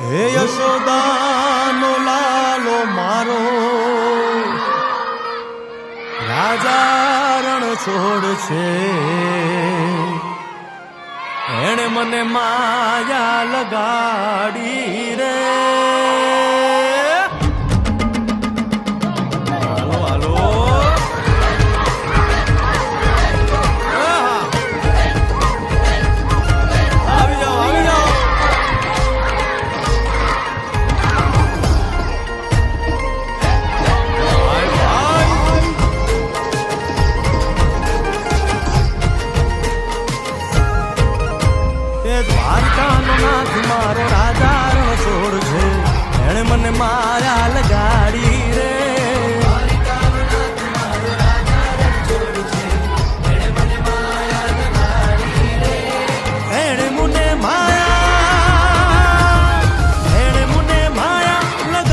હે યશોદાનો લાલો મારો રાજા રણ છોડ છે, એણે મને માયા લગાડી રે. હાલો હાલો આવી જાઓ આવી જાઓ. દ્વારકાનો નાથ મારો રાજા રણ છોડ છે, એણે મને માયા લગા